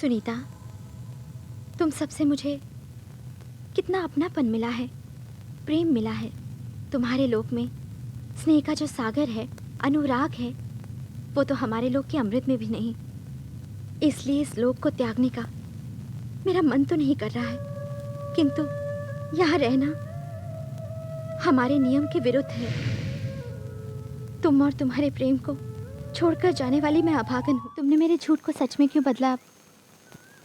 सुनीता, तुम सबसे मुझे कितना अपनापन मिला है, प्रेम मिला है। तुम्हारे लोक में स्नेह का जो सागर है, अनुराग है, वो तो हमारे लोक के अमृत में भी नहीं। इसलिए इस लोक को त्यागने का मेरा मन तो नहीं कर रहा है, किंतु यहाँ रहना हमारे नियम के विरुद्ध है। तुम और तुम्हारे प्रेम को छोड़कर जाने वाली मैं अभागन हूँ। तुमने मेरे झूठ को सच में क्यों बदला?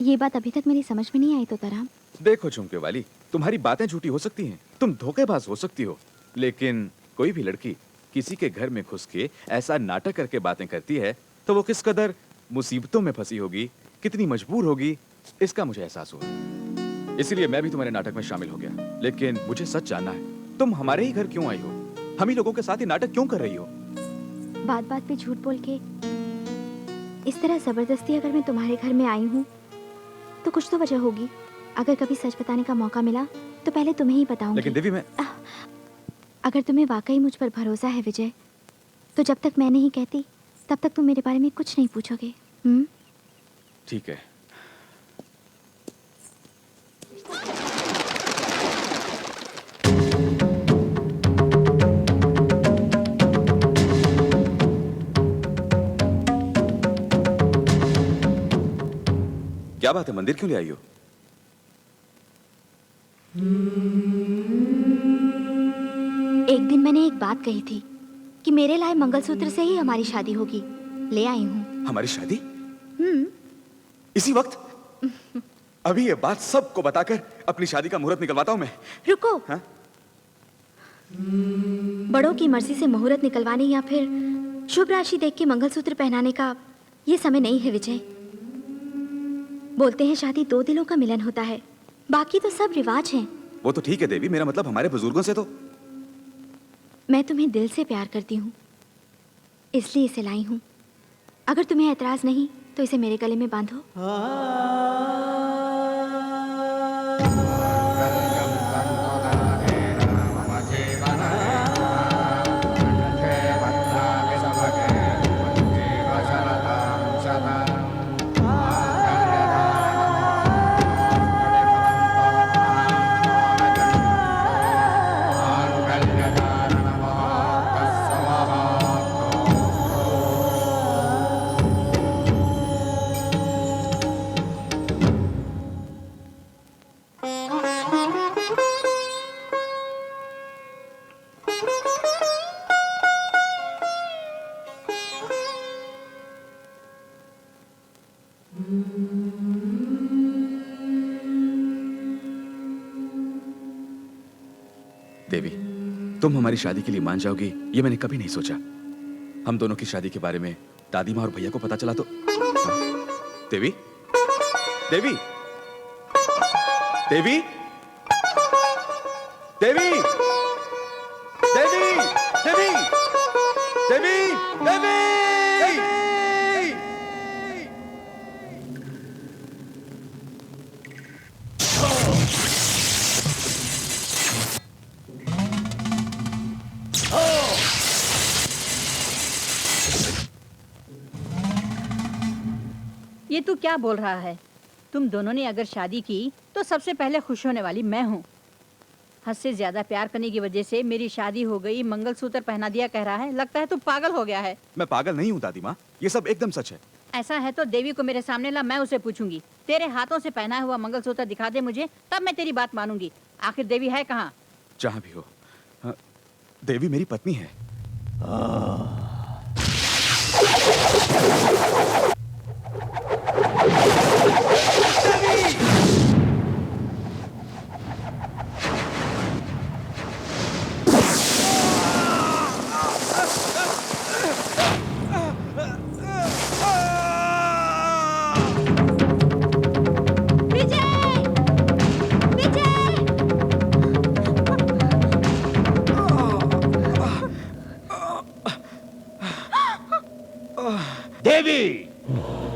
ये बात अभी तक मेरी समझ में नहीं आई तोताराम। देखो झुमके वाली, तुम्हारी बातें झूठी हो सकती हैं, तुम धोखेबाज हो सकती हो, लेकिन कोई भी लड़की किसी के घर में घुस के ऐसा नाटक करके बातें करती है तो वो किस कदर मुसीबतों में फंसी होगी, कितनी मजबूर होगी, इसका मुझे एहसास हुआ। इसलिए मैं भी तुम्हारे नाटक में शामिल हो गया। लेकिन मुझे सच जानना है, तुम हमारे ही घर क्यों आई हो? हम ही लोगों के साथ ही नाटक क्यों कर रही हो? बात बात पे झूठ बोल के इस तरह जबरदस्ती अगर मैं तुम्हारे घर में आई हूँ तो कुछ तो वजह होगी। अगर कभी सच बताने का मौका मिला तो पहले तुम्हें ही बताऊंगी। लेकिन देवी, मैं अगर तुम्हें वाकई मुझ पर भरोसा है विजय, तो जब तक मैं नहीं कहती तब तक तुम मेरे बारे में कुछ नहीं पूछोगे। ठीक है। क्या बात है, मंदिर क्यों ले आई हो? एक दिन मैंने एक बात कही थी कि मेरे लाए मंगलसूत्र से ही हमारी शादी होगी। ले आई हूँ। हमारी शादी? इसी वक्त? अभी ये बात सबको बताकर अपनी शादी का मुहूर्त निकलवाता हूँ मैं। रुको। हाँ? बड़ों की मर्जी से मुहूर्त निकलवाने या फिर शुभ राशि देख के मंगलसूत्र पहनाने का ये समय नहीं है विजय। बोलते हैं शादी दो दिलों का मिलन होता है, बाकी तो सब रिवाज हैं। वो तो ठीक है देवी, मेरा मतलब हमारे बुजुर्गों से तो। मैं तुम्हें दिल से प्यार करती हूँ, इसलिए इसे लाई हूँ। अगर तुम्हें ऐतराज नहीं तो इसे मेरे गले में बांधो। देवी, तुम हमारी शादी के लिए मान जाओगी ये मैंने कभी नहीं सोचा। हम दोनों की शादी के बारे में दादी माँ और भैया को पता चला तो। देवी, देवी, देवी, देवी, देवी, देवी, देवी, देवी। ये तू क्या बोल रहा है? तुम दोनों ने अगर शादी की तो सबसे पहले खुश होने वाली मैं हूँ। हद से ज्यादा प्यार करने की वजह से मेरी शादी हो गई, मंगलसूत्र पहना दिया कह रहा है। लगता है तू पागल हो गया है। मैं पागल नहीं हूँ दादी माँ, ये सब एकदम सच है। ऐसा है तो देवी को मेरे सामने ला, मैं उसे पूछूंगी। तेरे हाथों से पहना हुआ मंगलसूत्र दिखा दे मुझे, तब मैं तेरी बात मानूंगी। आखिर देवी है कहाँ? जहाँ भी हो, देवी मेरी पत्नी है। देवी,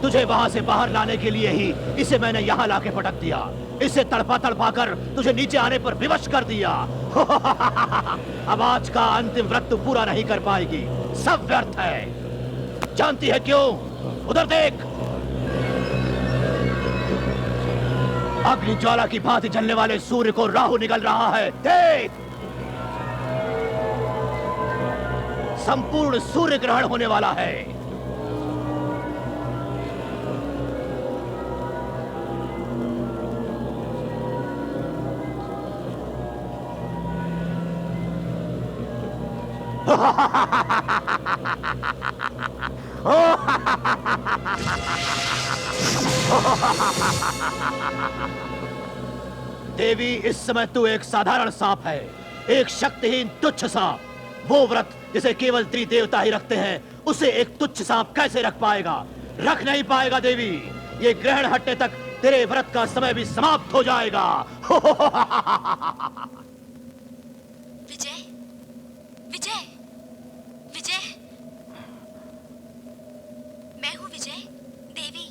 तुझे वहां से बाहर लाने के लिए ही इसे मैंने यहाँ लाके पटक दिया। इसे तड़पा तड़पा कर तुझे नीचे आने पर विवश कर दिया। अब आज का अंतिम व्रत तू पूरा नहीं कर पाएगी, सब व्यर्थ है। जानती है क्यों? उधर देख। अग्नि ज्वाला की भांति जलने वाले सूर्य को राहु निकल रहा है। देख, संपूर्ण सूर्य ग्रहण होने वाला है। देवी, इस समय तू एक साधारण सांप है, एक शक्तिहीन तुच्छ सांप। वो व्रत जिसे केवल त्रिदेवता ही रखते हैं, उसे एक तुच्छ सांप कैसे रख पाएगा? रख नहीं पाएगा देवी। ये ग्रहण हटने तक तेरे व्रत का समय भी समाप्त हो जाएगा। विजय, विजय, विजय, मैं हूँ विजय, देवी।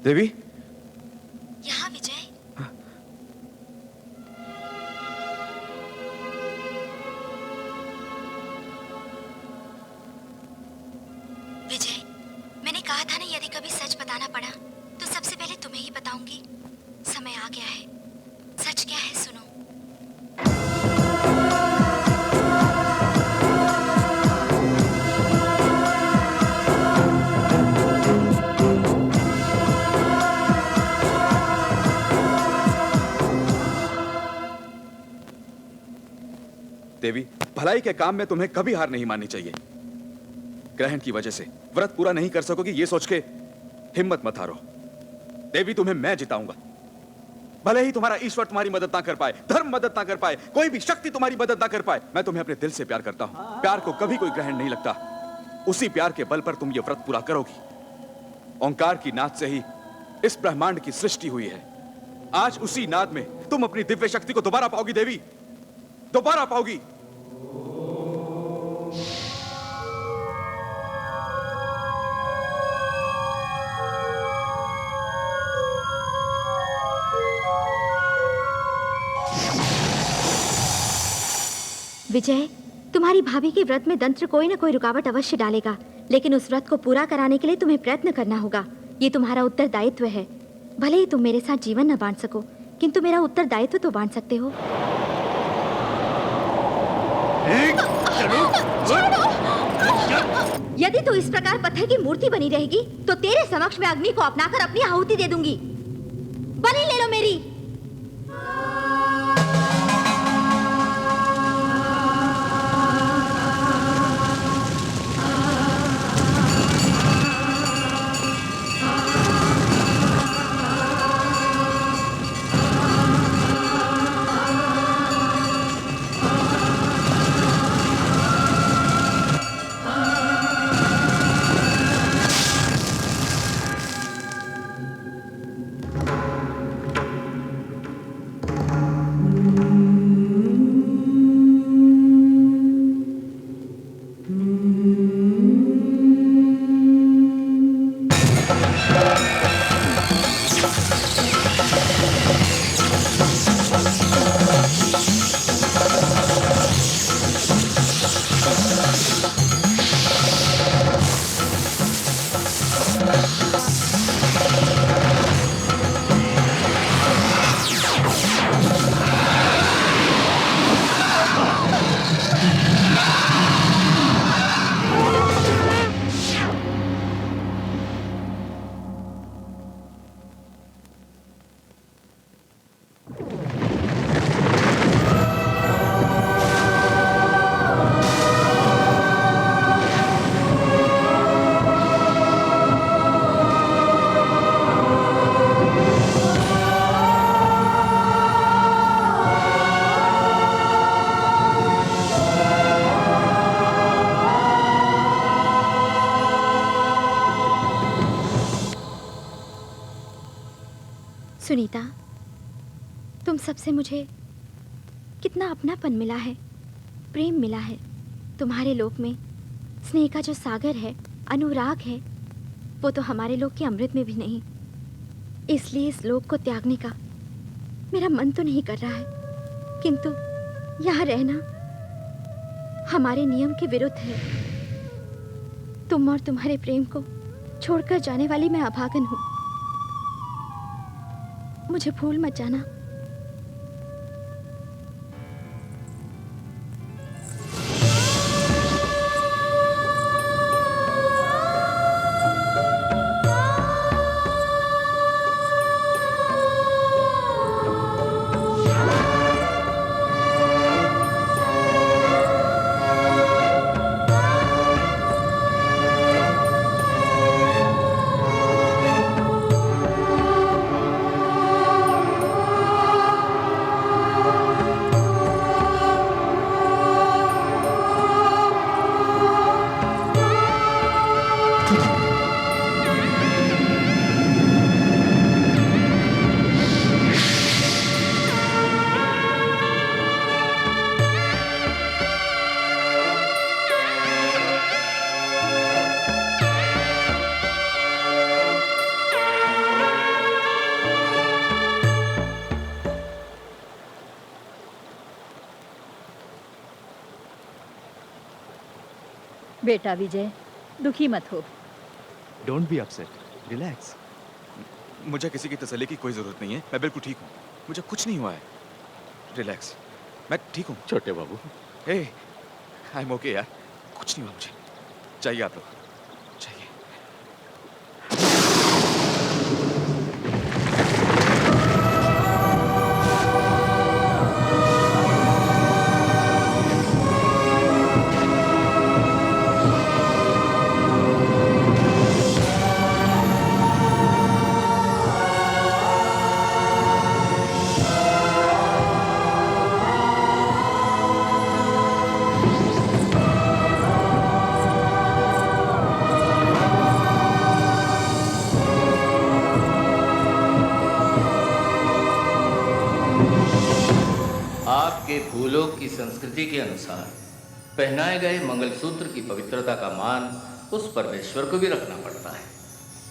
देवी, यहाँ विजय। विजय, मैंने कहा था ना, यदि कभी सच बताना पड़ा तो सबसे पहले तुम्हें ही बताऊंगी। समय आ गया है। सच क्या है सुनो। देवी, भलाई के काम में तुम्हें कभी हार नहीं माननी चाहिए। ग्रहण की वजह से व्रत पूरा नहीं कर सकोगी, ये सोच के हिम्मत मत हारो। देवी, तुम्हें मैं जिताऊंगा। भले ही तुम्हारा ईश्वर तुम्हारी मदद ना कर पाए, धर्म मदद ना कर पाए, कोई भी शक्ति तुम्हारी मदद ना कर पाए, मैं तुम्हें अपने दिल से प्यार करता हूं। प्यार को कभी कोई ग्रहण नहीं लगता। उसी प्यार के बल पर तुम ये व्रत पूरा करोगी। ओंकार की नाद से ही इस ब्रह्मांड की सृष्टि हुई है। आज उसी नाद में तुम अपनी दिव्य शक्ति को दोबारा पाओगी देवी, दोबारा पाओगी। विजय, तुम्हारी भाभी के व्रत में दंत्र कोई ना कोई रुकावट अवश्य डालेगा, लेकिन उस व्रत को पूरा कराने के लिए तुम्हें प्रयत्न करना होगा। ये तुम्हारा उत्तरदायित्व है। भले ही तुम मेरे साथ जीवन न बांट सको, किंतु मेरा उत्तरदायित्व तो बांट सकते हो। यदि तू इस प्रकार पत्थर की मूर्ति बनी रहेगी तो तेरे समक्ष मैं अग्नि को अपनाकर अपनी आहुति दे दूंगी। बलि ले लो मेरी। सुनीता, तुम सबसे मुझे कितना अपनापन मिला है, प्रेम मिला है। तुम्हारे लोक में स्नेह का जो सागर है, अनुराग है, वो तो हमारे लोक के अमृत में भी नहीं। इसलिए इस लोक को त्यागने का मेरा मन तो नहीं कर रहा है, किंतु यहाँ रहना हमारे नियम के विरुद्ध है। तुम और तुम्हारे प्रेम को छोड़कर जाने वाली मैं अभागन हूँ। मुझे भूल मत जाना। बेटा विजय, दुखी मत हो। Don't be upset, relax. मुझे किसी की तसल्ली की कोई जरूरत नहीं है। मैं बिल्कुल ठीक हूँ। मुझे कुछ नहीं हुआ है। रिलैक्स, मैं ठीक हूँ। छोटे बाबू, हे, आई एम ओके यार। कुछ नहीं हुआ मुझे। चाहिए आप लोग, चाहिए। आपके भूलोक की संस्कृति के अनुसार पहनाए गए मंगलसूत्र की पवित्रता का मान उस परमेश्वर को भी रखना पड़ता है।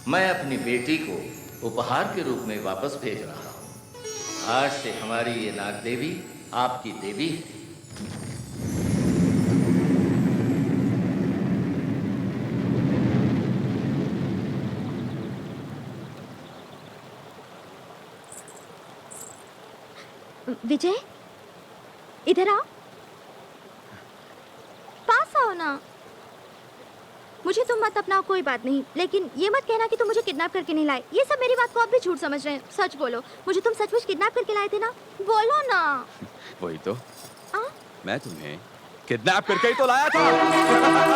मैं अपनी बेटी को उपहार के रूप में वापस भेज रहा हूँ। आज से हमारी ये नाग देवी आपकी देवी है। विजय, इधर आओ। पास आओ ना। मुझे तुम मत अपनाओ, कोई बात नहीं, लेकिन ये मत कहना कि तुम मुझे किडनैप करके नहीं लाए। ये सब मेरी बात को अब भी झूठ समझ रहे हैं। सच बोलो, मुझे तुम सचमुच किडनैप करके लाए थे ना? बोलो ना। वही तो। आ? मैं तुम्हें किडनैप करके ही तो लाया था।